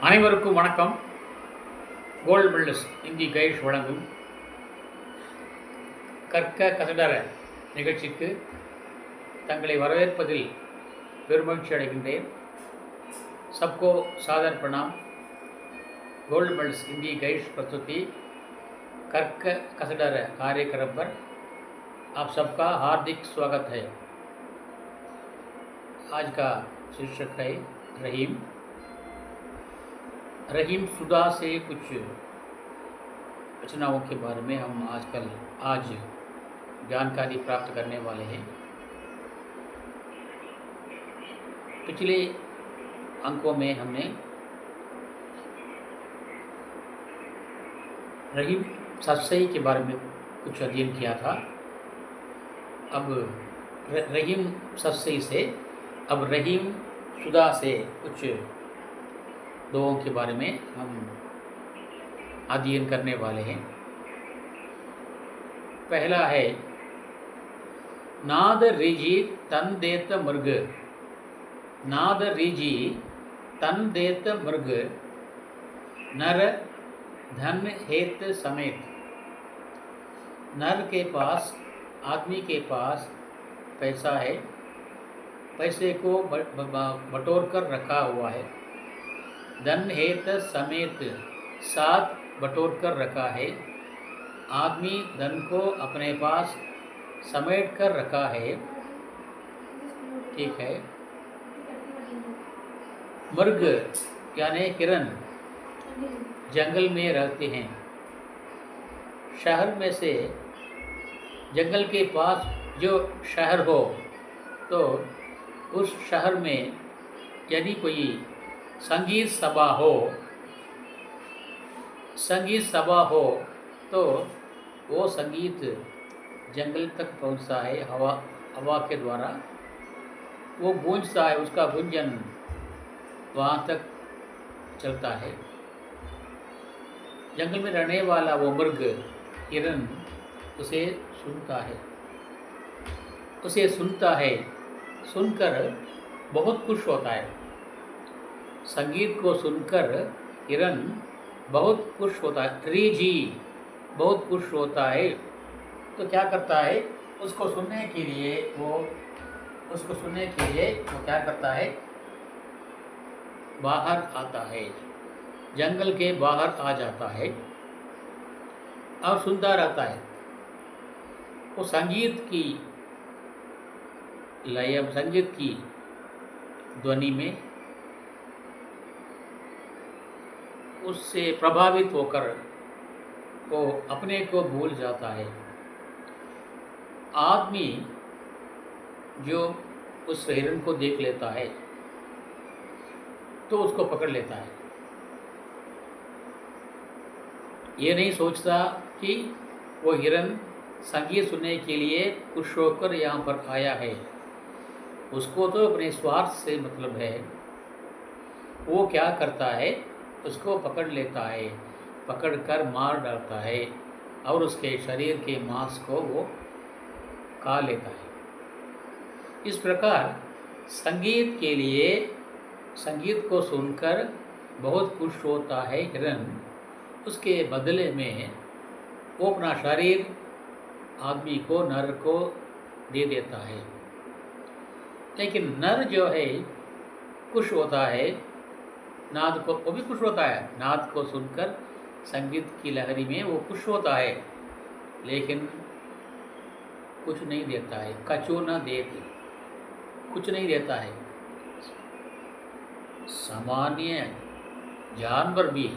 அனைவருக்கும் வணக்கம். Gold மெடலிஸ் Hindi guides வழங்கும் கற்க கசடர நிகழ்ச்சிக்கு தங்களை வரவேற்பதில் பெருமகிழ்ச்சி அடைகின்றேன். सबको सादर प्रणाम. गोल्ड मेडल्स हिंदी गाइड्स प्रस्तुति कर्क कसडर कार्यक्रम पर आप सबका हार्दिक स्वागत है. आज का शीर्षक है रहीम. रहीम सुधा से कुछ रचनाओं के बारे में हम आज जानकारी प्राप्त करने वाले हैं. पिछले अंकों में हमने रहीम सत्सई के बारे में कुछ अध्ययन किया था. अब रहीम सत्सई से अब रहीम सुधा से कुछ दोहों के बारे में हम अध्ययन करने वाले हैं. पहला है नाद रीजी तन देत मृग. नाद रीजी तन देत मृग नर धन हेत समेत. नर के पास, आदमी के पास पैसा है, पैसे को बटोर कर रखा हुआ है. धन हेत समेत, साथ बटोर कर रखा है. आदमी धन को अपने पास समेट कर रखा है. ठीक है. मृग यानी हिरन जंगल में रहते हैं. शहर में से जंगल के पास जो शहर हो तो उस शहर में यदि कोई संगीत सभा हो तो वो संगीत जंगल तक पहुंचता है. हवा के द्वारा वो गूंजता है, उसका गुंजन वहाँ तक चलता है. जंगल में रहने वाला वो मृग हिरन उसे सुनता है. सुनकर बहुत खुश होता है. संगीत को सुनकर हिरन बहुत खुश होता है. रीजी बहुत खुश होता है. तो क्या करता है, उसको सुनने के लिए वो क्या करता है, बाहर आता है. जंगल के बाहर आ जाता है और सुनता रहता है. वो संगीत की लय, संगीत की ध्वनि में उससे प्रभावित होकर वो अपने को भूल जाता है. आदमी जो उस हिरन को देख लेता है तो उसको पकड़ लेता है. ये नहीं सोचता कि वो हिरन संगीत सुनने के लिए खुश होकर यहाँ पर आया है. उसको तो अपने स्वार्थ से मतलब है. वो क्या करता है, उसको पकड़ लेता है, पकड़कर मार डालता है और उसके शरीर के मांस को वो खा लेता है. इस प्रकार संगीत को सुनकर बहुत खुश होता है हिरन. उसके बदले में वो अपना शरीर आदमी को, नर को दे देता है. लेकिन नर जो है खुश होता है, वो भी खुश होता है. नाद को सुनकर संगीत की लहरी में वो खुश होता है, लेकिन कुछ नहीं देता है. कछु न देते, कुछ नहीं देता है. सामान्य जानवर भी,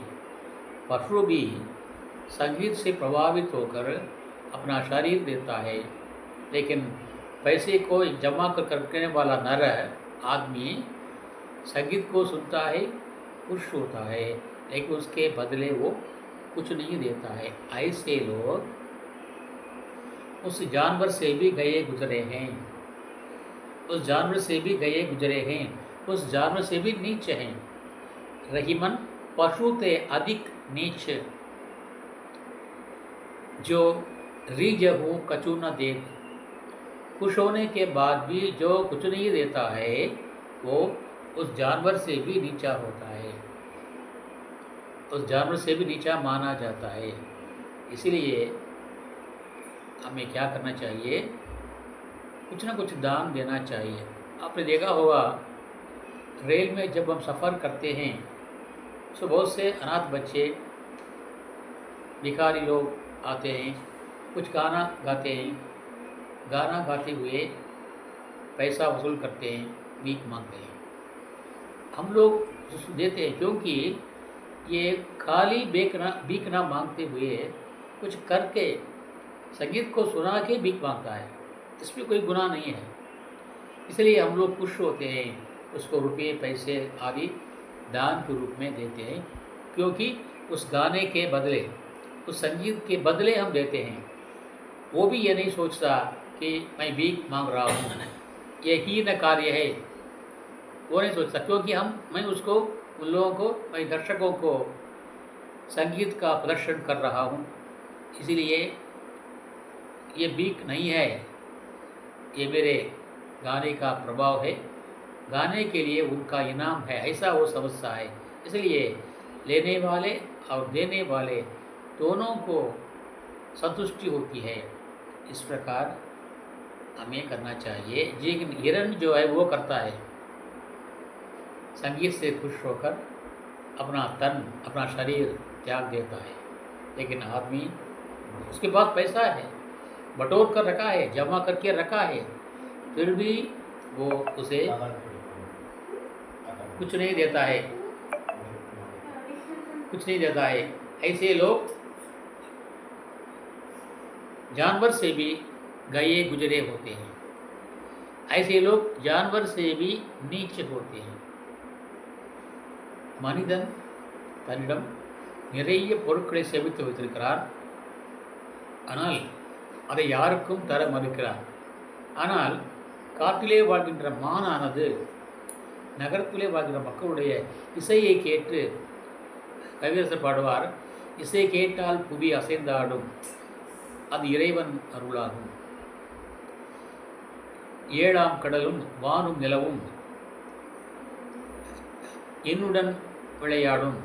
पशु भी संगीत से प्रभावित होकर अपना शरीर देता है, लेकिन पैसे को जमा कर करने वाला नर आदमी संगीत को सुनता है, खुश होता है, लेकिन उसके बदले वो कुछ नहीं देता है. ऐसे लोग उस जानवर से भी गए गुजरे हैं. उस जानवर से भी नीच हैं. रहीमन पशु ते अधिक नीच, जो रीज हूँ कछु न देख. खुश होने के बाद भी जो कुछ नहीं देता है वो उस जानवर से भी नीचा होता है. उस जानवर से भी नीचा माना जाता है। इसीलिए हमें क्या करना चाहिए, कुछ ना कुछ दान देना चाहिए। आपने देखा होगा रेल में जब हम सफ़र करते हैं तो बहुत से अनाथ बच्चे, भिखारी लोग आते हैं, कुछ गाना गाते हैं, गाना गाते हुए पैसा वसूल करते हैं, भीख मांगते हैं। हम लोग देते हैं क्योंकि ये खाली भीख ना मांगते हुए कुछ करके संगीत को सुना के भीख मांगता है, इसमें कोई गुनाह नहीं है। इसलिए हम लोग खुश होते हैं, उसको रुपये पैसे आदि दान के रूप में देते हैं, क्योंकि उस गाने के बदले, उस संगीत के बदले हम देते हैं। वो भी ये नहीं सोचता कि मैं भीख मांग रहा हूँ, ये हीन कार्य है, वो नहीं सोचता, क्योंकि मैं उसको, उन लोगों को, मैं दर्शकों को संगीत का प्रदर्शन कर रहा हूँ, इसीलिए ये भीख नहीं है, ये मेरे गाने का प्रभाव है, गाने के लिए उनका इनाम है, ऐसा वो समझता है। इसलिए लेने वाले और देने वाले दोनों को संतुष्टि होती है। इस प्रकार हमें करना चाहिए। लेकिन हिरण जो है वो करता है, संगीत से खुश होकर अपना तन, अपना शरीर त्याग देता है। लेकिन आदमी, उसके पास पैसा है, बटोर कर रखा है, जमा करके रखा है, फिर भी वो उसे कुछ नहीं देता है, कुछ नहीं देता है। ऐसे लोग जानवर से भी गए गुजरे होते हैं, ऐसे लोग जानवर से भी नीचे होते हैं। மனிதன் தன்னிடம் நிறைய பொருட்களை சேமித்து வைத்திருக்கிறார், ஆனால் அதை யாருக்கும் தர மறுக்கிறார். ஆனால் காட்டிலே வாழ்கின்ற மானானது நகரத்திலே வாழ்கின்ற மக்களுடைய இசையை கேட்டு, கவியரசர் பாடுவார், இசை கேட்டால் புவி அசைந்தாடும், அது இறைவன் அருளாகும். ஏழாம் கடலும் வானும் நிலவும் என்னுடன் விளையாடும்,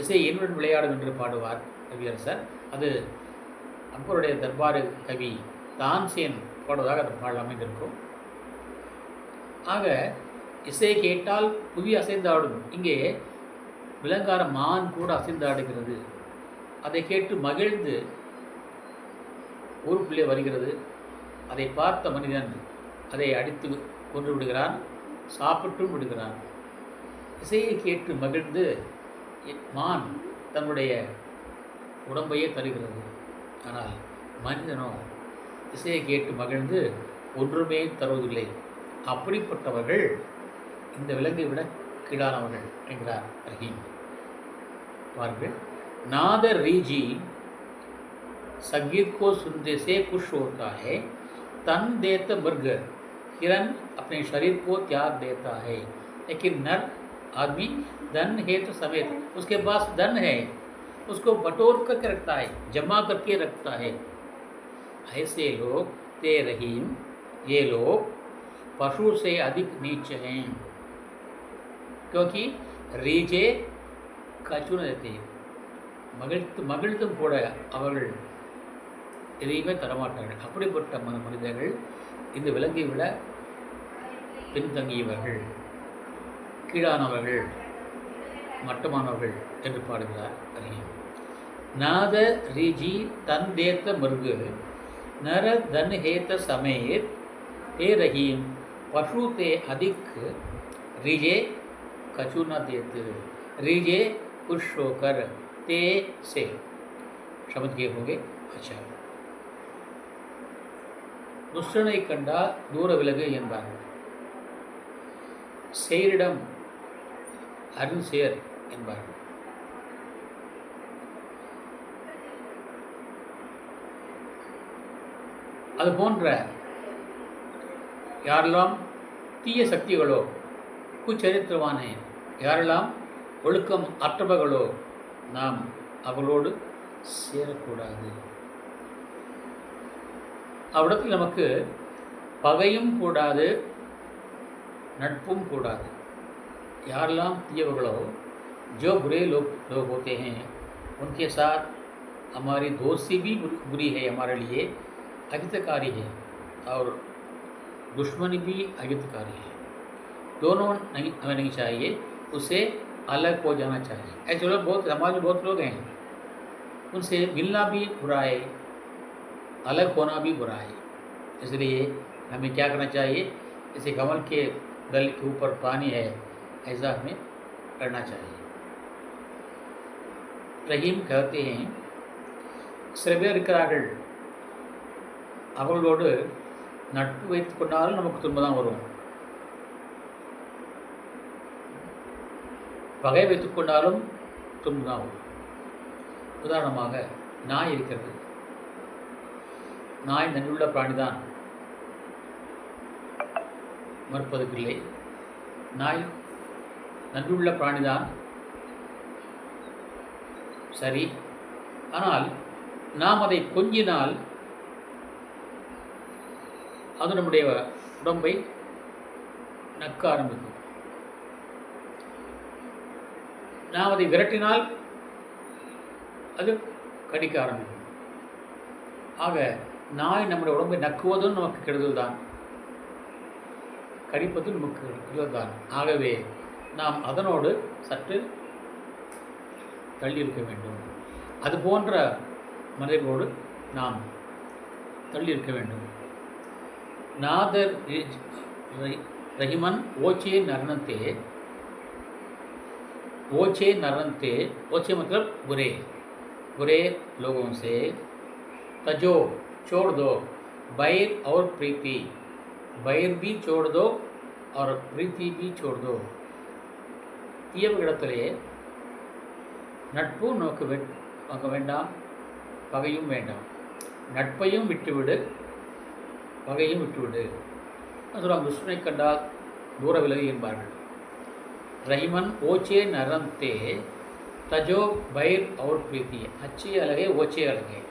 இசை என்னுடன் விளையாடும் என்று பாடுவார் கவியரசர். அது அக்பருடைய தர்பார் கவி தான்சேன் பாடுவதாக அந்த பாடல் அமைந்திருக்கும். ஆக இசை கேட்டால் புவி அசைந்தாடும், இங்கே விலங்கார மான் கூட அசைந்தாடுகிறது. அதை கேட்டு மகிழ்ந்து ஊருக்குள்ளே வருகிறது. அதை பார்த்த மனிதன் அதை அடித்து கொன்று விடுகிறான், சாப்பிட்டும் விடுகிறான். இசையை கேட்டு மகிழ்ந்து மான் தன்னுடைய உடம்பையே தருகிறது. ஆனால் மனிதனோ இசையை கேட்டு மகிழ்ந்து ஒன்றுமே தருவதில்லை. அப்படிப்பட்டவர்கள் இந்த விலங்கை விட கீழானவர்கள் என்கிறார் ரஹீம். பாருங்கள், नादर रीजी संगीत को सुनने से खुश होता है, तन देता मृग हिरन अपने शरीर को त्याग देता है। लेकिन नर आदमी धन है तो समेत, उसके पास धन है, उसको बटोर करके रखता है, जमा करके रखता है। ऐसे लोग ते रहीम, ये लोग पशु से अधिक नीच हैं, क्योंकि रीजे கச்சுன்னு देते हैं, மகிழ்த்தும் கூட அவர்கள் எதையுமே தரமாட்டார்கள். அப்படிப்பட்ட மனிதர்கள் இந்த விலங்கை விட பின்தங்கியவர்கள், கீழானவர்கள், மட்டமானவர்கள் என்று பாடுகிறார் அறிஞர். नाद रीजी तन देत मृग नर धन हेत समेत ते रहीम पशु ते अधिक रीजे कछु न देत रीजे खुश होकर ते से शब्द के होंगे. अच्छा, दुष्टனை கண்டா தூர விலகு என்பார்கள், சேரிடம் அருள் சேர் என்பார்கள். அதுபோன்ற யாரெல்லாம் தீய சக்திகளோ, குச்சரித்திரமான யாரெல்லாம் ஒழுக்கம் அற்றவர்களோ, நாம் அவர்களோடு சேரக்கூடாது. அவ்விடத்தில் நமக்கு பகையும் கூடாது, நட்பும் கூடாது. யாரெல்லாம் தீயவர்களோ जो बुरे लोग लोग होते हैं उनके साथ हमारी दोस्ती भी बुरी है, हमारे लिए अहितकारी है, और दुश्मनी भी अहितकारी है। दोनों नहीं, हमें नहीं चाहिए, उससे अलग हो जाना चाहिए। ऐसे लोग बहुत समाज में बहुत लोग हैं, उनसे मिलना भी बुरा है, अलग होना भी बुरा है। इसलिए हमें क्या करना चाहिए, जैसे कमल के दल के ऊपर पानी है, ऐसा हमें करना चाहिए। ரஹீம் कहते हैं, சில பேர் இருக்கிறார்கள், அவர்களோடு நட்பு வைத்துக் கொண்டாலும் நமக்கு துன்பம் தான் வரும், பகை வைத்துக் கொண்டாலும் துன்பம் தான் வரும். உதாரணமாக நாய் இருக்கிறது. நாய் நன்றியுள்ள பிராணிதான், மறுப்பதற்கில்லை. நாய் நன்றியுள்ள பிராணிதான், சரி. ஆனால் நாம் அதை கொஞ்சினால் அது நம்முடைய உடம்பை நக்க ஆரம்பிக்கும். நாம் அதை விரட்டினால் அது கடிக்க ஆரம்பிக்கும். ஆக நாய் நம்முடைய உடம்பை நக்குவதும் நமக்கு கெடுதல் தான், கடிப்பதும் நமக்கு கெடுதல் தான். ஆகவே நாம் அதனோடு சற்று தள்ளி இருக்க வேண்டும். அது போன்ற மனிதர்களோடு நாம் தள்ளி இருக்க வேண்டும். नादर रहीमन ओचे नरनते, ओचे नरनते, ओचे मतलब बुरे, बुरे लोगों से तजो छोड़ दो, बैर और प्रीति, बैर भी छोड़ दो और प्रीति भी छोड़ दो. தீயவர்களிடத்திலே நட்பு நமக்கு வேண்டாம், பகையும் வேண்டாம். நட்பையும் விட்டுவிடு, பகையும் விட்டுவிடு. சொல்லுவாங்க, துஷ்டனை கண்டால் தூர விலகு என்பார்கள். रहीमन ओचे नरनते तजो बैर और प्रीति. अच्छे अलग है, ओचे अलग है.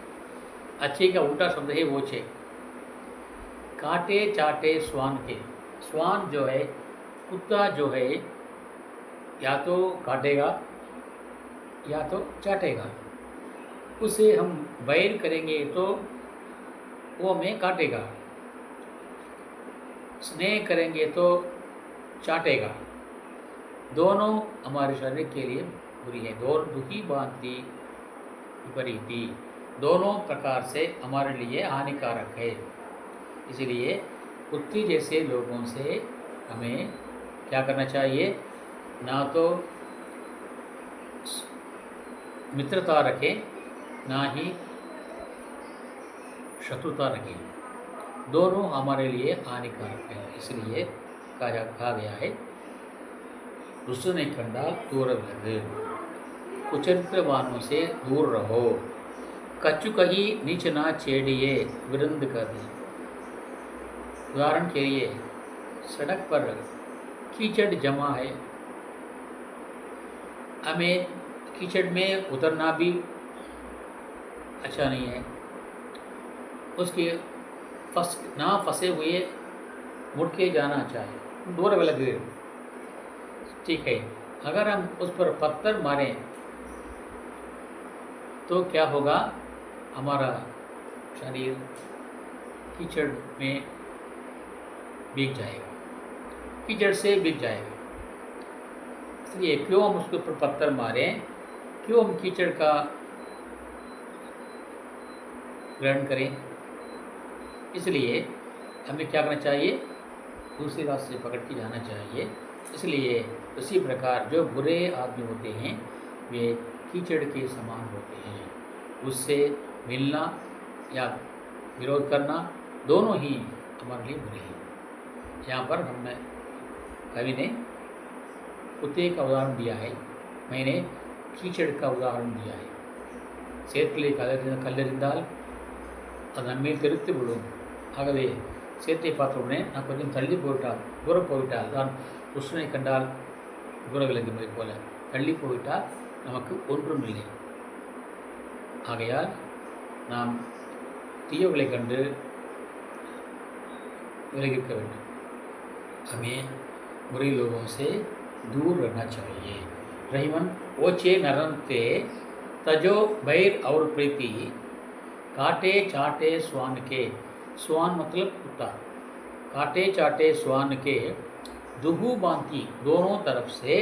अच्छे का उल्टा शब्द है ओचे. काटे चाटे स्वान के. स्वान जो है, कुत्ता जो है, या तो काटेगा या तो चाटेगा. उसे हम बैर करेंगे तो वो हमें काटेगा, स्नेह करेंगे तो चाटेगा. दोनों हमारे शरीर के लिए बुरी है. दुखी बांधती विपरीती, दोनों प्रकार से हमारे लिए हानिकारक है. इसलिए कुत्ते जैसे लोगों से हमें क्या करना चाहिए, ना तो मित्रता रखें, ना ही शत्रुता रखें. दोनों हमारे लिए हानिकारक है. इसलिए कहा गया है, दुष्टने कंडाल दूर विलगु, कुचरित्रवानों से दूर रहो. कच्चू कही नीच ना छेड़िए, विरंद कर दी. उदाहरण के लिए, सड़क पर कीचड़ जमा है, हमें कीचड़ में उतरना भी अच्छा नहीं है. उसके ना फंसे हुए मुड़ के जाना चाहिए, दूर विलग. ठीक है, अगर हम उस पर पत्थर मारें तो क्या होगा, हमारा शरीर कीचड़ में भीग जाएगा, कीचड़ से भीग जाएगा. इसलिए क्यों हम उसके ऊपर पत्थर मारें, क्यों हम कीचड़ का ग्रहण करें. इसलिए हमें क्या करना चाहिए, दूसरी रास्ते से पकड़ के जाना चाहिए. इसलिए उसी प्रकार जो बुरे आदमी होते हैं वे कीचड़ के समान होते हैं. उससे मिलना या विरोध करना दोनों ही हमारे लिए बुरे हैं. यहाँ पर हमने कवि ने कुत्ते का उदाहरण दिया है, मैंने कीचड़ का उदाहरण दिया है. சேற்றிலே கல்லெறிந்தால் அது நன்மையை தெரித்து விடும். ஆகவே சேற்றை பார்த்த உடனே நான் கொஞ்சம் தள்ளி போய்விட்டால், தூரம் போய்விட்டால் தான் துஷ்டனை கண்டால் தூர விலகுவதை போல தள்ளி போய்விட்டால் நமக்கு ஒன்றும் இல்லை. ஆகையால் நாம் தீயவர்களை கண்டு விலகிருக்க வேண்டும். हमें बुरे लोगों से दूर रहना चाहिए. रहीमन ओचे नरनते तजो बैर और प्रीति काटे चाटे स्वान के। स्वान मतलब कुत्ता। काटे चाटे स्वान के दुहू बांती दोनों तरफ से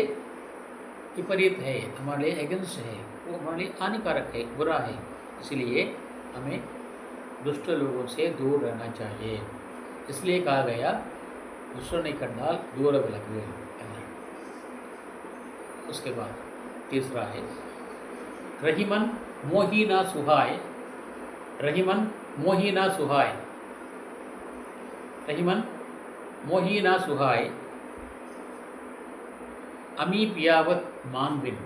विपरीत है, हमारे लिए अगेंस्ट है, वो हमारे लिए हानिकारक है, बुरा है। इसलिए हमें दुष्ट लोगों से दूर रहना चाहिए। इसलिए कहा गया दुष्टने कंडाल दूर विलगु। उसके बाद तीसरा है रहीमन मोही ना सुहाय। रहीमन मोही ना सुहाय। रहीमन मोही ना सुहाय अमी पियावत मानविन।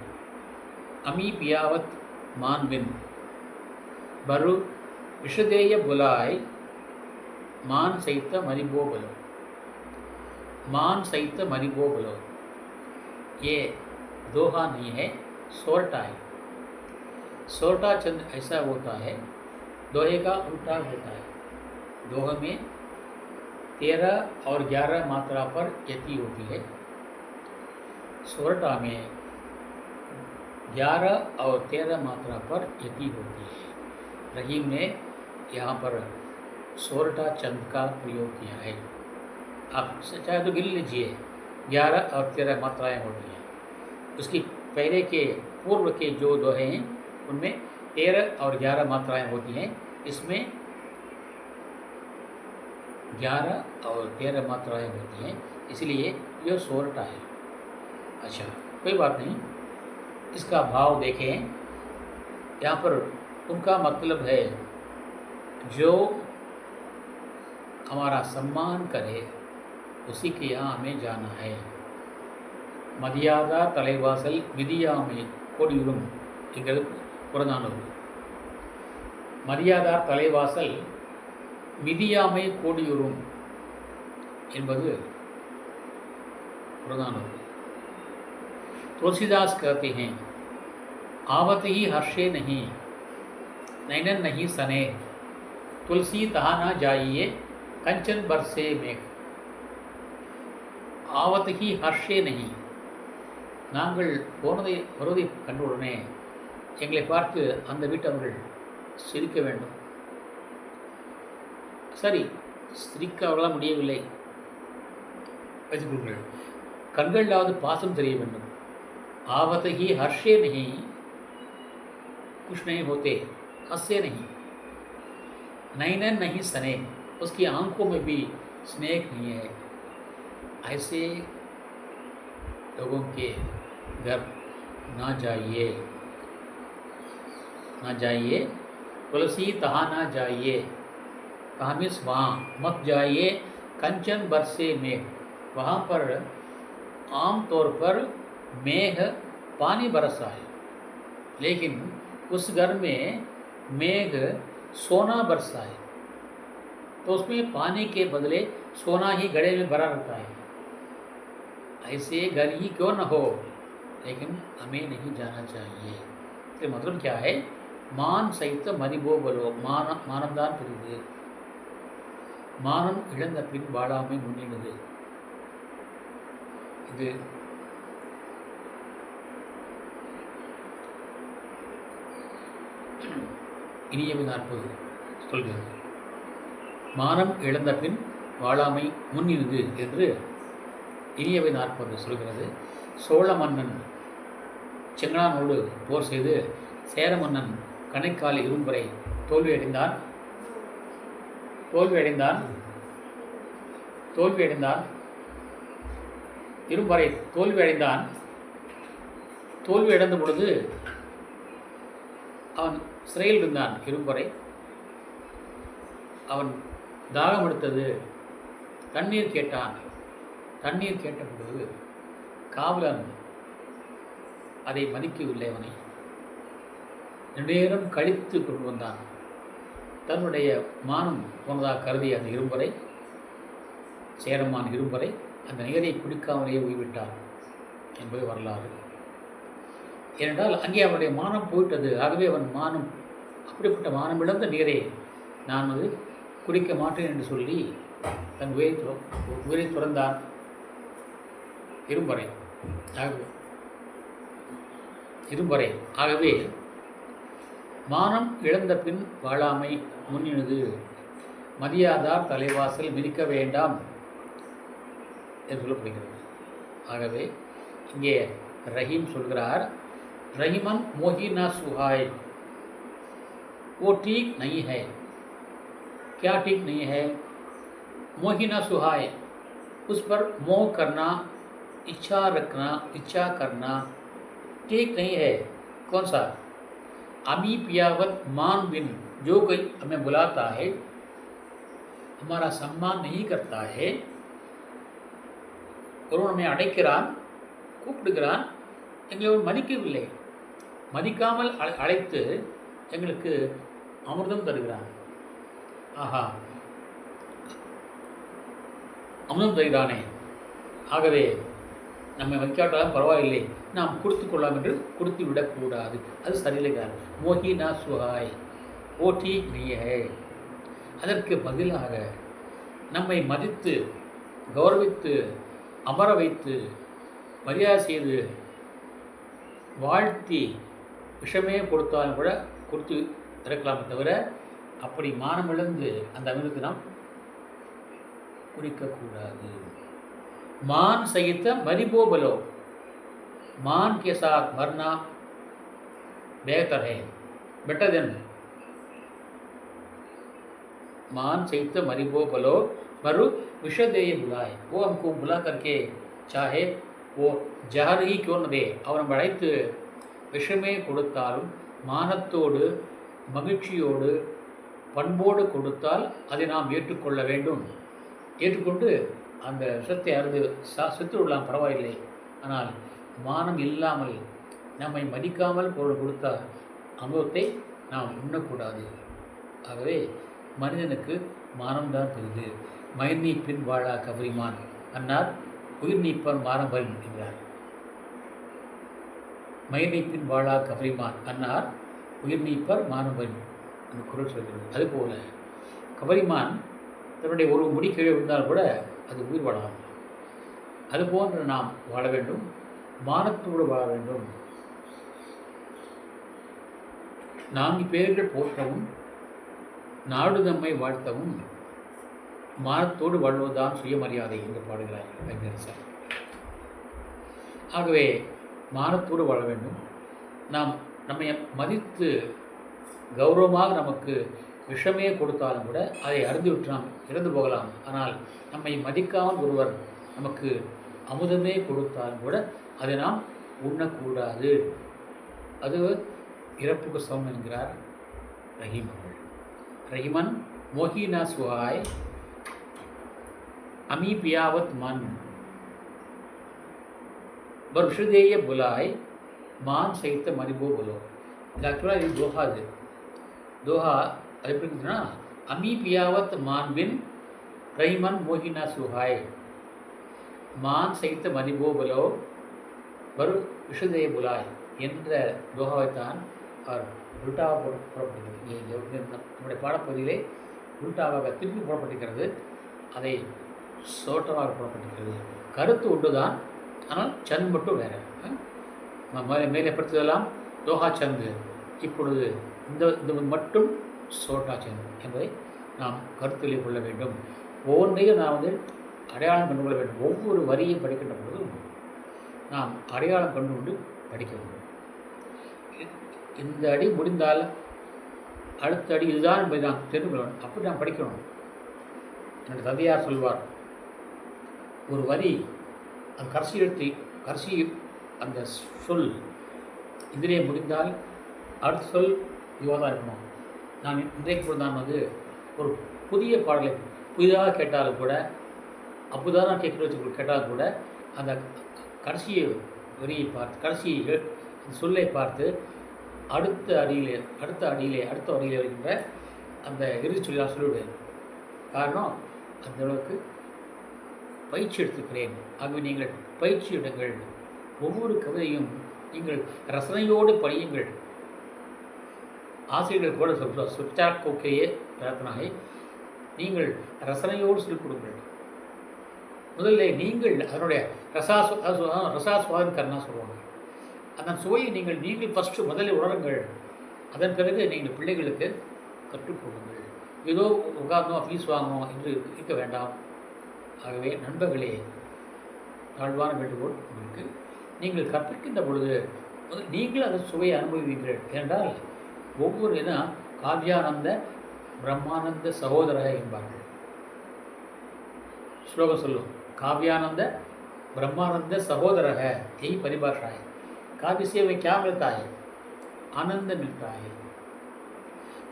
अमी पियावत मानविन बरु विषदेय बुलाय मान सहित मरिबो बलो। मान सहित मरिबो बलो, ये दोहा नहीं है, सोरठा है। सोरठा चंद ऐसा होता है, दोहे का उल्टा होता है। दोहे में 13 और 11 मात्रा पर यति होती है। सोरठा में 11 और 13 मात्रा पर यति होती है। रहीम ने यहाँ पर सोरठा चंद का प्रयोग किया है। आप चाहे तो गिन लीजिए, 11 और 13 मात्राएं होती हैं। उसकी पहले के पूर्व के जो दोहे हैं उनमें 13 और 11 मात्राएं होती हैं। इसमें 11 और 13 मात्राएं होती हैं, इसलिए यह सोरठा है। अच्छा, कोई बात नहीं। इसका भाव देखें, यहाँ पर उनका मतलब है जो हमारा सम्मान करे उसी के यहाँ हमें जाना है। मर्यादा तलेवासल विधियामे कोडियुरुम என்கிறது புறநானூறு। மரியாதா தலைவாசல் மிதியாமை கோடியுறும் என்பது புறநானூறு। तुलसीदास कहते हैं आवत ही हर्षे नहीं नैनन नहीं सने तुलसी तहा ना जाइए कंचन बरसे मेघ। आवत ही हर्षे नहीं, நாங்கள் வருவதை கண்டவுடனே எங்களை பார்த்து அந்த வீட்டவர்கள் சிரிக்க வேண்டும். சரி, சிரிக்க அவர்களால் முடியவில்லை வைத்துக்கொள்ளுங்கள், கண்களாவது பாசம் தெரிய வேண்டும். आवत ही हर्षे नहीं, कुछ नहीं होते, हंसे नहीं, नैनन नहीं सने, उसकी आंखों में भी स्नेह नहीं है। ऐसे लोगों के घर ना जाइए, ना जाइए। तुलसी तहा ना जाइए, कहाँ मिस वहाँ मत जाइए। कंचन बरसे मेघ, वहाँ पर आम तौर पर मेघ पानी बरसा है, लेकिन उस घर में मेघ सोना बरसा है, तो उसमें पानी के बदले सोना ही घड़े में भरा रहता है। ऐसे घर ही क्यों न हो, लेकिन हमें नहीं जाना चाहिए। इसका मतलब क्या है? मान सहित मरिबो बलो, मानमदान பெரிது, மானம் இழந்த பின் வாழாமை முன்னினது। இது இனியவை 40 சொல்கிறது, மானம் இழந்த பின் வாழாமை முன்னினது என்று இனியவை 40 சொல்கிறது। சோழ மன்னன் செங்கனானோடு போர் செய்து சேர மன்னன் கணைக்கால் இரும்பரை தோல்வியடைந்தான் இரும்பரை தோல்வியடைந்தான்। தோல்வியடைந்த பொழுது அவன் சிறையில் இருந்தான் இரும்பரை। அவன் தாகம் எடுத்தது, தண்ணீர் கேட்டான்। தண்ணீர் கேட்ட பொழுது காவலன் அதை மதிக்கவில்லை, அவனை நேரம் கழித்து கொண்டு வந்தான்। தன்னுடைய மானம் போனதாக கருதி அந்த இரும்பரை, சேரமான் இரும்பரை அந்த நீரை குடிக்காமலேயே போய்விட்டார் என்பது வரலாறு। ஏனென்றால் அங்கே அவனுடைய மானம் போயிட்டது, ஆகவே அவன் மானம், அப்படிப்பட்ட மானம் இழந்த நீரை நான் அது குடிக்க மாட்டேன் என்று சொல்லி தன் உயிரை துறந்தான் இரும்பரை। ஆகவே இரும்பறை. ஆகவே மானம் இழந்த பின் வாழாமை முன்னினது, மதியாதார் தலைவாசல் மிதிக்க வேண்டாம் என்று சொல்லப்படுகிறது. ஆகவே இங்கே ரஹீம் சொல்கிறார், रहीमन मोही ना सुहाए, वो ठीक नहीं है। क्या ठीक नहीं है? मोही ना सुहाए, उस पर मोह करना, इच्छा रखना, इच्छा करना ठीक नहीं है। कौन सा? अमी पियावत मान बिन, जो कोई हमें बुलाता है, हमारा सम्मान नहीं करता है, ஒருவன் நம்மை அழைக்கிறான், கூப்பிடுகிறான், எங்களை மதிக்கவில்லை, மதிக்காமல் அழைத்து எங்களுக்கு அமிர்தம் தருகிறான். ஆஹா, அமிர்தம் தருகிறானே, ஆகவே நம்மை மதிக்காட்டாலும் பரவாயில்லை, நாம் கொடுத்து கொள்ளலாம் என்று கொடுத்து விடக்கூடாது. அது சரியில்லை. மோஹி நா சுஹாய், ஓ டீக் நீ ஹே. அதற்கு பதிலாக நம்மை மதித்து கௌரவித்து அமர வைத்து மரியாதை செய்து வாழ்த்தி விஷமே கொடுத்தாலும் கூட கொடுத்து இறக்கலாமே தவிர, அப்படி மானமிழந்து அந்த அமிர்தத்தை நாம் குடிக்கக்கூடாது. मान सहित मरिबो बलो, मान के साथ मरना बेहतर है, बेटर देन मान सहित मरिबो बलो मरु विषदेय बुलाए. वो हमको बुला करके चाहे वो जहर ही क्यों न दे, அவர் நம்ம அழைத்து விஷமே கொடுத்தாலும் மானத்தோடு மகிழ்ச்சியோடு பண்போடு கொடுத்தால் அதை நாம் ஏற்றுக்கொள்ள வேண்டும். ஏற்றுக்கொண்டு அந்த விஷத்தை அறுந்து செத்து விடலாம், பரவாயில்லை. ஆனால் மானம் இல்லாமல் நம்மை மதிக்காமல் பொருள் கொடுத்த அமிர்தத்தை நாம் உண்ணக்கூடாது. ஆகவே மனிதனுக்கு மானம்தான் தெரியுது. மயிர் நீப்பின் வாழா கவரிமான் அன்னார் உயிர் நீப்பன் மானபன் என்றார். மயிர் நீப்பின் வாழா கவரிமான் அன்னார் உயிர் நீப்பர் மானபன் என்று குரல் சொல்கிறது. அதுபோல கவரிமான் தன்னுடைய ஒரு முடி கீழே விழுந்தால் கூட அது உயிர் வாழலாம். அதுபோன்று நாம் வாழ வேண்டும், மானத்தோடு வாழ வேண்டும். 4 பேர்கள் போற்றவும், நாடு நம்மை வாழ்த்தவும், மானத்தோடு வாழ்வதுதான் சுயமரியாதை என்று பாடுகிறார் கவிஞர். ஆகவே மானத்தோடு வாழ வேண்டும். நாம் நம்மை மதித்து கௌரவமாக நமக்கு விஷமே கொடுத்தாலும் கூட அதை அருந்திவிட்டு நாம் இறந்து போகலாம். ஆனால் நம்மை மதிக்காமல் ஒருவர் நமக்கு அமுதமே கொடுத்தாலும் கூட அதை நாம் உண்ணக்கூடாது. அது இறப்புக்கு சமம் என்கிறார் ரஹீம் அவர்கள். ரஹீமன் மோஹினா சுஹாய் अमी पियावत मन वर्षदेय बुलाए मान सहित मरिबो बोलो. இது ஆக்சுவலாக இது தோஹா. இது தோஹா அது எப்படி இருந்துச்சுன்னா, அமி பியாவத் மான்பின் ரஹீமன் மோஹினா சுஹாய் மான் சைத்த மரிபோ பலோ வரு விஷதேய புலாய் என்ற தோஹாவைத்தான் அவர் உல்டாவாக போடப்பட்டிருக்கிறது. நம்முடைய பாடப்பகுதியிலே உல்டாவாக திருப்பி போடப்பட்டிருக்கிறது. அதை சோட்டமாக போடப்பட்டிருக்கிறது. கருத்து ஒன்றுதான், ஆனால் சந்த் மட்டும் வேறு. மேலே படுத்துவதெல்லாம் தோஹா சந்து, இப்பொழுது இந்த மட்டும் சோட்டா சந்த் என்பதை நாம் கருத்தில் கொள்ள வேண்டும். ஒவ்வொன்றையும் நாம் அடையாளம் கண்டு கொள்ள வேண்டும். ஒவ்வொரு வரியும் படிக்கின்ற பொழுதும் நாம் அடையாளம் கண்டு கொண்டு படிக்க வேண்டும். இந்த அடி முடிந்தால் அடுத்த அடி இதுதான் என்பதை நாம் தெரிந்து கொள்ள வேண்டும். அப்படி நாம் படிக்கணும். என்னுடைய தந்தையார் சொல்வார், ஒரு வரி அந்த கடைசி அந்த சொல் இதிலே முடிந்தால் அடுத்த சொல் இதுவாக தான் இருக்கணும். நான் இன்றைக்கு கூட நான் ஒரு புதிய பாடலை புதிதாக கேட்டாலும் கூட, அப்போதான் நான் கேட்டாலும் கூட அந்த கடைசி வரியை பார்த்து, கடைசி சொல்லை பார்த்து அடுத்த வரியிலே வருகின்ற அந்த இறுதி சொல்லி நான் சொல்லிவிடுவேன். காரணம், அந்த அளவுக்கு பயிற்சி எடுத்துக்கிறேன். ஆகவே நீங்கள் பயிற்சி எடுங்கள். ஒவ்வொரு கவிதையும் நீங்கள் ரசனையோடு படியுங்கள். ஆசிரியர்கள் கூட சொல்கிறார், சுச்சாக்கோக்கையே பிரார்த்தனாகை, நீங்கள் ரசனையோடு சொல்லிக் கொடுங்கள். முதல்ல நீங்கள் அதனுடைய ரசாஸ்வாதம் கர்னா சொல்லுவாங்க. அதன் சுவையை நீங்கள் ஃபஸ்ட்டு முதலில் உணருங்கள். அதன் பிறகு நீங்கள் பிள்ளைகளுக்கு கற்றுக் கொடுங்கள். ஏதோ உட்கார்ந்தோம் ஃபீஸ் வாங்கணும் என்று இருக்க வேண்டாம். ஆகவே நண்பர்களே, தாழ்வான வேண்டுகோள் உங்களுக்கு, நீங்கள் கற்பிக்கின்ற பொழுது நீங்கள் அதன் சுவையை அனுபவிப்பீர்கள். ஏனென்றால் ஒவ்வொரு காவ்யானந்த பிரம்மானந்த சகோதரக என்பார்கள். ஸ்லோகம் சொல்லும், काव्यानंद ब्रह्मानंद सहोदरः यही परिभाषा है। काव्य से हमें क्या मिलता है? आनंद मिलता है।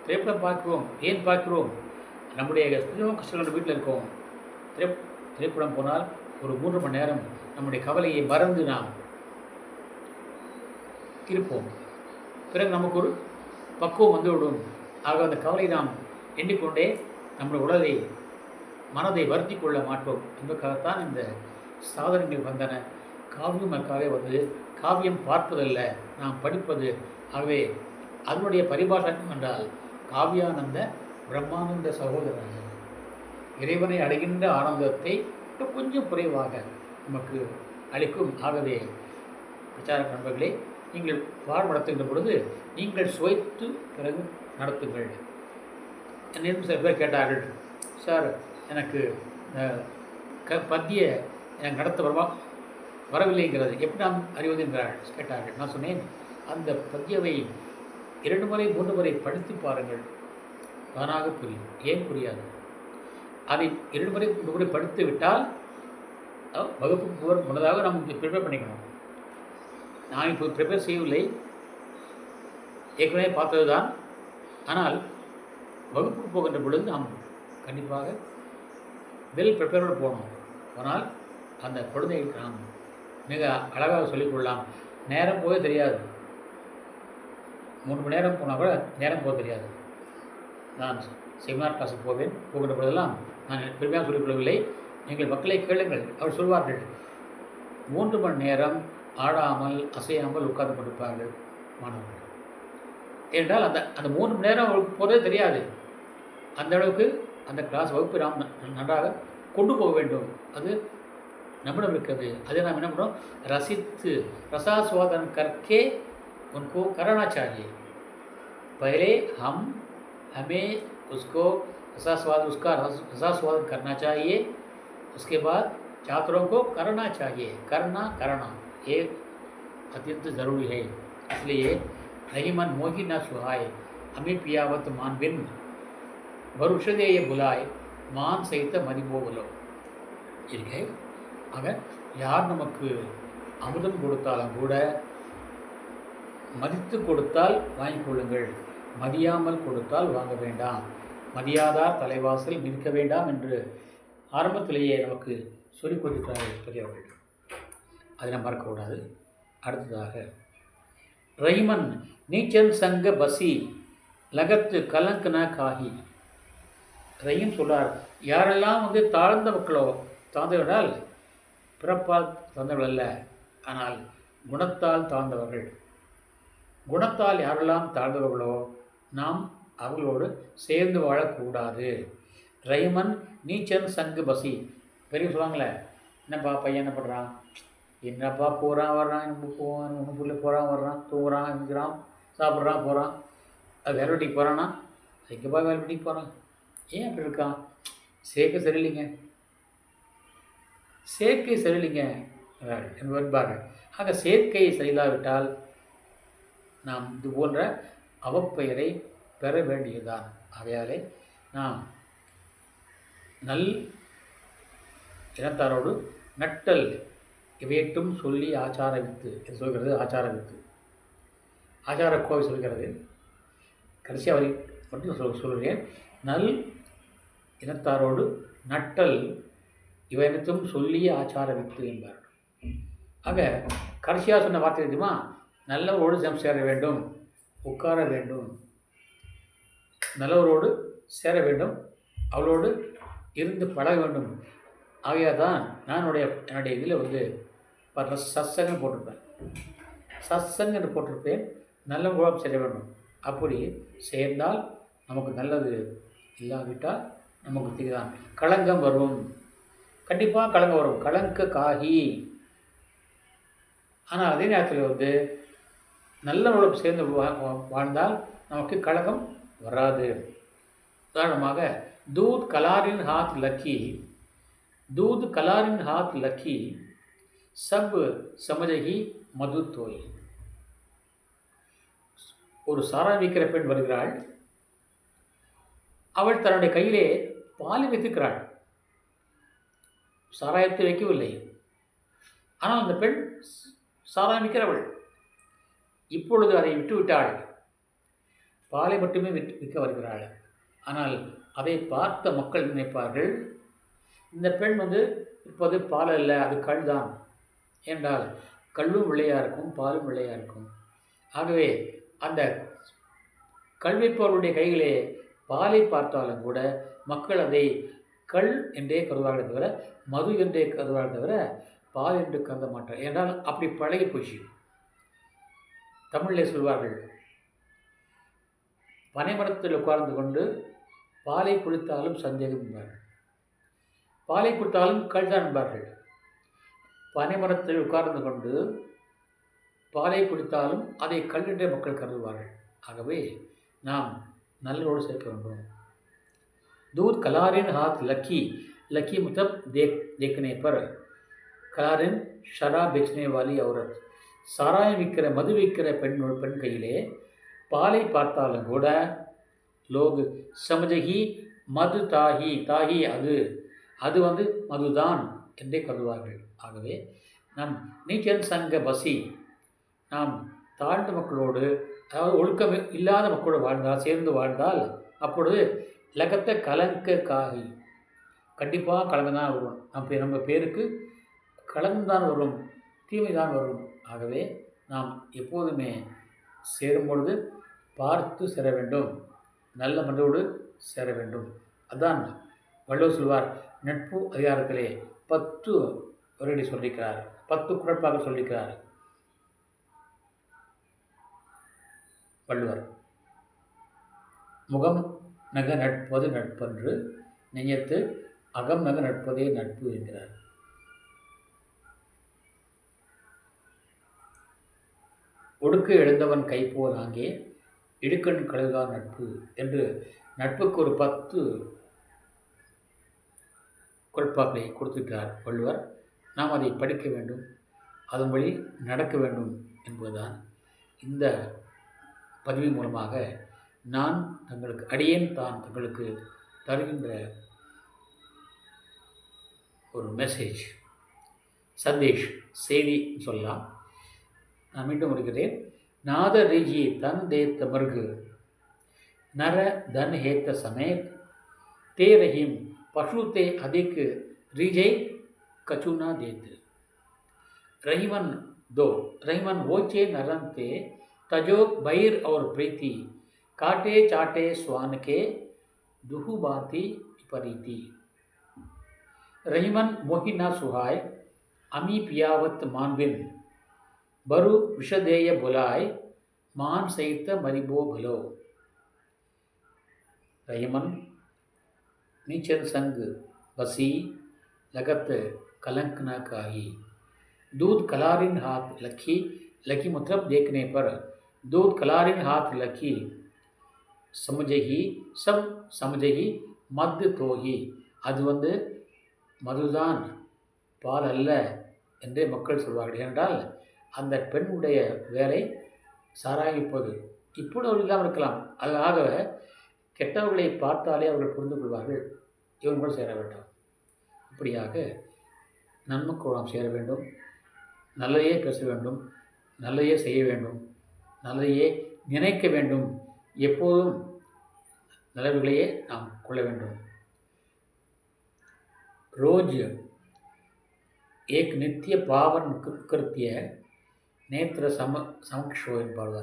திரைப்படம் பார்க்கிறோம், ஏன் பார்க்கிறோம்? நம்முடைய எத்தனையோ கஷ்டங்கள் வீட்டில் இருக்கோம். திரைப்படம் போனால் ஒரு 3 மணி நேரம் நம்முடைய கவலையை மறந்து நாம் இருப்போம். பிறகு நமக்கு ஒரு பக்குவம் வந்துவிடும். ஆக அந்த கவலை நாம் எண்ணிக்கொண்டே நம்முடைய உடலை மனதை வருத்தி கொள்ள மாட்டோம் என்பதற்காகத்தான் இந்த சாதனங்கள் வந்தன. காவியம் அதற்காகவே வந்து காவியம் பார்ப்பதல்ல, நாம் படிப்பது. ஆகவே அதனுடைய பரிபாஷை என்றால் காவியானந்த பிரம்மானந்த சகோதரர்கள், இறைவனை அடைகின்ற ஆனந்தத்தை கொஞ்சம் குறைவாக நமக்கு அளிக்கும். ஆகவே பிரச்சார நண்பர்களே, நீங்கள் பாடம் நடத்துகின்ற பொழுது நீங்கள் சுவைத்து பிறகு நடத்துங்கள். என்னிடம் சில பேர் கேட்டார்கள், சார் எனக்கு பத்திய எனக்கு நடத்த வரவில்லைங்கிறது எப்படி நாம் அறிவது என்கிறார்கள் கேட்டார்கள். நான் சொன்னேன், அந்த பத்தியவை 2 முறை 3 முறை படித்து பாருங்கள், தானாக புரியும். ஏன் புரியாது? அதை 2 முறை 3 முறை படித்து விட்டால் வகுப்புக்கு போகிற முன்னதாக நாம் ப்ரிப்பேர் பண்ணிக்கணும். நான் இப்போ ப்ரிப்பேர் செய்யவில்லை, ஏற்கனவே பார்த்தது தான். ஆனால் வகுப்புக்கு போகின்ற பொழுது நாம் கண்டிப்பாக வெல் ப்ரிப்பேரோடு போகணும். ஆனால் அந்த குழந்தைகளுக்கு நாம் மிக அழகாக சொல்லிக்கொள்ளலாம். நேரம் போக தெரியாது. 3 மணி நேரம் போனால் கூட நேரம் போக தெரியாது. நான் செமினார் கிளாஸுக்கு போகின்ற பொழுதெல்லாம் நான் பெருமையாக சொல்லிக்கொள்ளவில்லை. நீங்கள் மக்களை கேளுங்கள், அவர் சொல்வார்கள். 3 மணி நேரம் ஆடாமல் அசையாமல் உட்கார்ந்து கொண்டிருப்பார்கள் மாணவர்கள். ஏனென்றால் அந்த 3 மணி நேரம் அவங்களுக்கு போதே தெரியாது. அந்த அளவுக்கு அந்த கிளாஸ் வகுப்பை நாம் நன்றாக கொண்டு போக வேண்டும். அது நம்மிடம் இருக்கிறது. அதை நாம் என்ன பண்ணுறோம்? ரசித்து रसास्वादन करके उनको करना चाहिए। पहले हमें उसको उसका रसास्वादन करना चाहिए। उसके बाद छात्रों को करना चाहिए। करना ये अत्यंत ज़रूरी है। इसलिए नहीं मन मोही न सुहाए, हमें पियावत मान बिन வருஷதேய புலாய் மான் செய்த மதிபோகலோ இருக்கே. ஆக யார் நமக்கு அமுதம் கொடுத்தாலும் கூட மதித்து கொடுத்தால் வாங்கிக் கொள்ளுங்கள், மதியாமல் கொடுத்தால் வாங்க வேண்டாம். மதியாதார் தலைவாசல் மிதிக்க வேண்டாம் என்று ஆரம்பத்திலேயே நமக்கு சொல்லிக் கொடுக்கிறார்கள் பெரியவர்கள். அதை நாம் மறக்கக்கூடாது. அடுத்ததாக ரஹிமன் நீச்சல் சங்க பசி லகத்து கலங்கன காஹி. ரஹீம் சொல்றார், யாரெல்லாம் வந்து தாழ்ந்த மக்களோ, தாழ்ந்தவர்களால் பிறப்பால் தாழ்ந்தவர்கள் அல்ல, ஆனால் குணத்தால் தாழ்ந்தவர்கள். குணத்தால் யாரெல்லாம் தாழ்ந்தவர்களோ நாம் அவர்களோடு சேர்ந்து வாழக்கூடாது. ரஹீமன் நீச்சன் சங்கு பசி. பெரிய சொல்லுவாங்களே, என்னப்பா பையன் என்ன பண்ணுறான், என்னப்பா போகிறான் வர்றான், ஒன்று புள்ள போகிறான் வர்றான், தூங்குறான் இருக்கிறான், சாப்பிட்றான் போகிறான், அது வேலை வெட்டிக்கு போகிறான்னா எங்கேப்பா வேலை வெட்டிக்கு போகிறான், ஏன் அப்படி இருக்கான்? சேர்க்கை சரியில்லைங்க என்பார்கள். ஆக சேர்க்கை செய்தாவிட்டால் நாம் இது போன்ற அவப்பெயரை பெற வேண்டியதுதான். ஆகையாலே நாம் நல் இனத்தாரோடு நட்டல் இவையட்டும் சொல்லி ஆச்சாரவித்து என்று சொல்கிறது. ஆச்சாரவித்து ஆச்சார கோவை சொல்கிறது. கடைசியாக வரை மட்டும் சொல்கிறேன். நல் இனத்தாரோடு நட்டல் இவையனைத்தும் சொல்லிய ஆச்சாரவித்து என்பார். ஆக கடைசியாக சொன்ன வார்த்தை தெரியுமா? நல்லவரோடு சேர வேண்டும், உட்கார வேண்டும், நல்லவரோடு சேர வேண்டும், அவளோடு இருந்து பழக வேண்டும். ஆகையாக தான் நான் என்னுடைய இதில் வந்து சத்சங்கம் போட்டிருப்பேன். சத்சங்கம் என்று போட்டிருப்பேன். நல்லவரோடு சேர வேண்டும். அப்படி சேர்ந்தால் நமக்கு நல்லது, இல்லாவிட்டால் நமக்கு தெரியுதான் களங்கம் வரும். கண்டிப்பாக களங்கம் வரும். களங்க காகி. ஆனால் அதே நேரத்தில் வந்து நல்லவர்களும் சேர்ந்து வாழ்ந்தால் நமக்கு கலகம் வராது. உதாரணமாக, दूध कलारिन हाथ लकी, दूध कलारिन हाथ लकी, सब समझही மது தோய். ஒரு சாராயம் விற்கிற பெண் வருகிறாள். அவள் தன்னுடைய கையிலே பாலை வைத்திருக்கிறாள். சாராயத்தை வைக்கவில்லை. ஆனால் அந்த பெண் சாராயம் விற்கிறவள். இப்பொழுது அதை விட்டுவிட்டாள். பாலை மட்டுமே விற்க வருகிறாள். ஆனால் அதை பார்த்த மக்கள் நினைப்பார்கள், இந்த பெண் இருப்பது பால் அல்ல, அது கள் தான். என்றால் கல்லும் வெள்ளையாக இருக்கும், பாலும் வெள்ளையாக இருக்கும். ஆகவே அந்த கல்விப்பவருடைய கையிலே பாலை பார்த்தாலும் கூட மக்கள் அதை கள் என்றே கருதுவார்கள் தவிர, மது என்றே கருதுவார்கள் தவிர, பால் என்று கருத மாட்டார். என்றால் அப்படி பழகி போச்சு. தமிழிலே சொல்வார்கள், பனைமரத்தில் உட்கார்ந்து கொண்டு பாலை குடித்தாலும் சந்தேகம் என்பார்கள், பாலை குடித்தாலும் கள் தான் என்பார்கள். பனைமரத்தில் உட்கார்ந்து கொண்டு பாலை குடித்தாலும் அதை கல் என்றே மக்கள் கருதுவார்கள். ஆகவே நாம் நல்லோடு சேர்க்க வேண்டும். दूध कलारिन हाथ लकी, लकी मतलब देखने पर, कलारिन शराब बेचने वाली औरत. சாராயம் விற்கிற மது விற்கிற பெண் கையிலே பாலை பார்த்தாலும் கூட லோக் சமஜகி மது தாஹி, தாஹி அது மதுதான் என்றே கருதுவார்கள். ஆகவே நம் நீச்சன் சங்க பசி, நாம் தாழ்ந்த மக்களோடு, அதாவது ஒழுக்கம் இல்லாத மக்களோடு சேர்ந்து வாழ்ந்தால் அப்பொழுது லகத்த கலங்க காகி, கண்டிப்பாக கலங்கம் தான் வரும். நம்ம பேருக்கு கலங்கம் தான் வரும், தீமை தான் வரும். ஆகவே நாம் எப்போதுமே சேரும் பொழுது பார்த்து சேர வேண்டும், நல்ல மனதோடு சேர வேண்டும். அதான் வள்ளுவர் சொல்வார், நட்பு அதிகாரத்திலே 10 வருடி சொல்லியிருக்கிறார், 10 குறட்பாக சொல்லியிருக்கிறார் வள்ளுவர். முகம் நக நட்பது நட்பன்று, நெஞ்சத்து அகம் நக நட்பதே நட்பு என்கிறார். ஒடுக்க எழுந்தவன் கைப்போல் ஆங்கே இடுக்கண் கழுதான் நட்பு என்று நட்புக்கு ஒரு 10 குறட்பாக்களை கொடுத்திருக்கிறார் வள்ளுவர். நாம் அதை படிக்க வேண்டும், அதன் வழி நடக்க வேண்டும் என்பதுதான் இந்த பதிவின் மூலமாக நான் தங்களுக்கு தருகின்ற ஒரு மெசேஜ், சந்தேஷ், செய்தி சொல்லலாம். நான் மீண்டும் வருகிறேன். நாத ரிஜி தன் தேத்த மர்கு நர தன் हेत समेत ते रहीम पशु ते अधिक रीजे कचुना देत रहीमन वोचे नरन ते तजो बैर और प्रीति काटे चाटे स्वान के दुहुबाती विपरीति रहीमन मोहिना सुहाय अमी पियावत मानबिन बरु विषदेय बुलाय मान सहित मरिबो भलो. रहीमन नीचन संग बसी लगत कलंक न काही, दूध कलारिन हाथ लखी, लकी मतलब देखने पर, दूध कलारिन हाथ लखी, समझही सब समझही मद तोही, அது மதுதான், பால் அல்ல என்றே மக்கள் சொல்வார்கள். என்றால் அந்த பெண்ணுடைய வேலை சாராயிப்பது. இப்பொழுது அவர்கள் இல்லாமல் இருக்கலாம். அதற்காக கெட்டவர்களை பார்த்தாலே அவர்கள் புரிந்து கொள்வார்கள், இவன் கூட சேர வேண்டாம். இப்படியாக நன்மக்களோடு நாம் சேர வேண்டும், நல்லதையே பேச வேண்டும், நல்லதையே செய்ய வேண்டும், நல்லதையே நினைக்க வேண்டும், எப்போதும் நல்லவர்களையே நாம் கொள்ள வேண்டும். रोज एक नित्य पावन कृत्य नेत्र समक्षो என்பார்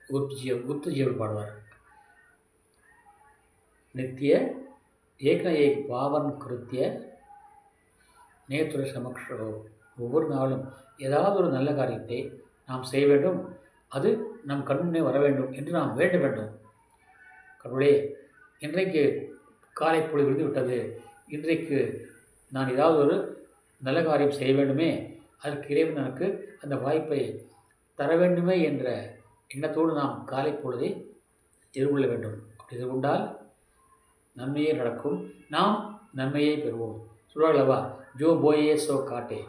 गुप्तजीव பாடுவார். नित्य एक न एक पावन कृत्य नेत्र समक्षो, ஒவ்வொரு நாளும் ஏதாவது ஒரு நல்ல காரியத்தை நாம் செய்ய வேண்டும், அது நம் கண்முன்னே வர வேண்டும் என்று நாம் வேண்ட வேண்டும். கடவுளே, இன்றைக்கு காலை பொழுது விழுந்து விட்டது, இன்றைக்கு நான் ஏதாவது ஒரு நல்ல காரியம் செய்ய வேண்டுமே, அதற்கு இறைவன் எனக்கு அந்த வாய்ப்பை தர வேண்டுமே என்ற எண்ணத்தோடு நாம் காலை பொழுதை எதிர்கொள்ள வேண்டும். அப்படி எதிர்கொண்டால் நன்மையே நடக்கும், நாம் நன்மையை பெறுவோம். சொல்வார்களவா, ஜோ போயே சோ காட்டே,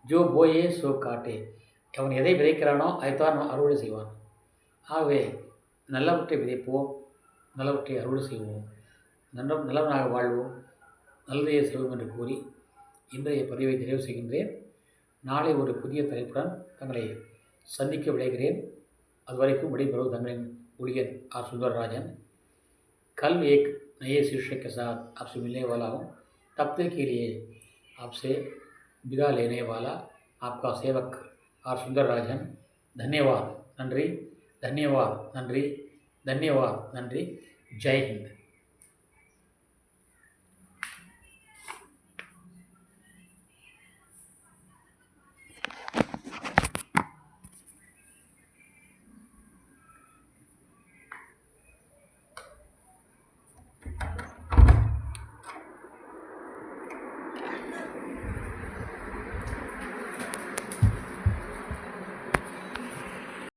ஜோ போயே சோ காட்டே. அவன் எதை விதைக்கிறானோ அதைத்தான் நம்ம அறுவடை செய்வான். ஆகவே நல்லவற்றை விதைப்போம், நல்லவற்றை அறுவடை செய்வோம், நல்லவனாக வாழ்வோம், நல்லதையே செய்வோம் என்று கூறி இன்றைய பதிவை நிறைவு செய்கின்றேன். நாளை ஒரு புதிய தலைப்புடன் தங்களை சந்திக்க விளைகிறேன். அதுவரைக்கும் விடைபெறுவது தங்களின் ஊழியர் ஆர் சுந்தரராஜன். कल एक नए शीर्षक के साथ आपसे मिलने वाला हूँ. तब तक के लिए आपसे विदा लेने वाला आपका सेवक आर सुंदरराजन. धन्यवाद. नंरी, धन्यवाद, नंरी, धन्यवाद, नंरी. जय हिंद.